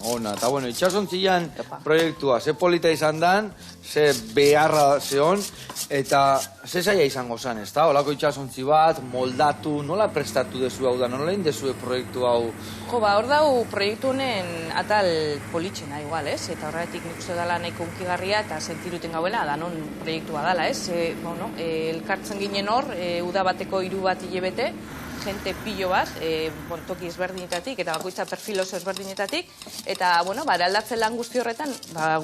Ona, eta bueno, itxasontzian proiektua, ze polita izan dan, ze beharra zeon, eta ze zaila izango zen, ez da? Olako itxasontzi bat, moldatu, nola prestatu dezu hau da, nola indezue proiektu hau? Jo, hor dau proiektu honen atal politxena igual, ez? Eta horretik nik uste dela nahiko unkigarria eta sentiruten gauela, danon proiektua dela, ez? Elkartzen ginen hor, uda bateko 3 bat hilebete, jente pilo bat, toki ezberdinetatik, eta bakoitza perfil oso ezberdinetatik, eta, aldatzen lan guzti horretan,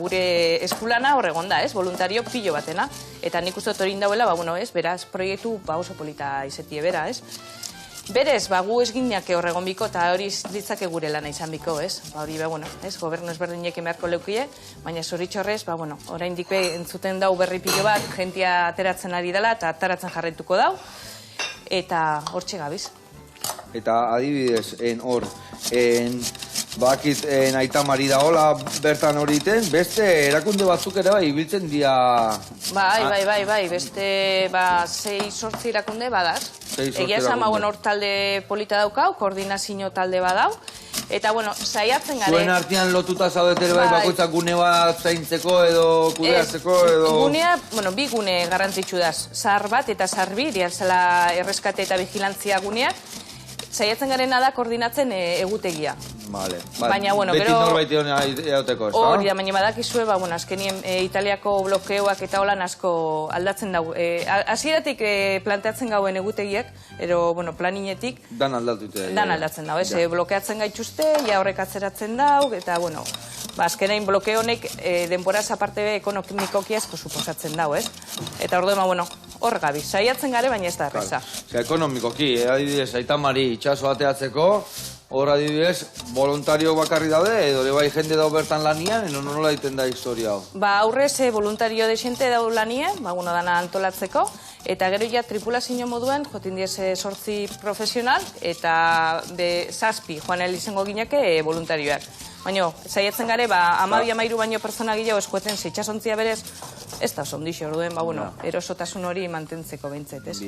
gure eskulana hor egon da, voluntario pilo batena. Eta nik uste hori indauela, beraz, proiektu oso polita izetie bera, ez? Berez, gu ez gineak hor egon biko, eta hori ditzake gure lana izan biko, ez? Hori, gobernu ezberdinek emearko leukie, baina zoritxorrez, oraindik entzuten dau berri pilo bat, jentia ateratzen ari dela, eta ateratzen jarraituko dau, eta hortxe gabiz. Eta adibidez, hor, bakit Aita Mari da hola bertan hori iten, beste erakunde batzuk ere bai, ibiltzen dira... Bai, beste 6-8 erakunde badaz. Egia esan, hor talde polita daukau, koordinazio talde badau, eta, saiatzen gare... Zuen artean lotuta zaudetere bai, bakoitzak gune bat zaintzeko edo kudeatzeko edo... Gunea, bi gune garrantzitsu daz. Zahar bat eta zahar bi, zela erreskate eta vigilantzia guneak, saiatzen garena da koordinatzen egutegia. Vale. Baina, beti norbait eoteko, ez da? Hori da, baina badakizue, azkenien Italiako blokeoak eta holan asko aldatzen dago. Hasieratik planteatzen gauen egutegiak, ero, planinetik... Dan aldatzen dago, ez? Blokeatzen gaituzte, ja horrek atzeratzen dago, eta, azkenein blokeo honek denboraz aparte ekonomikoki asko suposatzen dago, ez? Eta orduan, hor gabi, saiatzen gare, baina ez da erreza. Ekonomikoki, adibidez, Aita Mari itxaso ateatzeko, hor adibidez, voluntario bakarri daude, edo bai jende dau bertan lanian, edo nola egiten da historia hau? Aurrez, voluntario de xente dau lanian, dana antolatzeko, eta gero ja tripulazio moduen, jotin diez 8 profesional, eta 7 joan izango gineke voluntarioak. Baina, saiatzen gare, 12-13 baino pertsona gehiago eskueten itxasontzia berez, ez da oso ondixo, orduen, erosotasun hori mantentzeko behintzet, ez?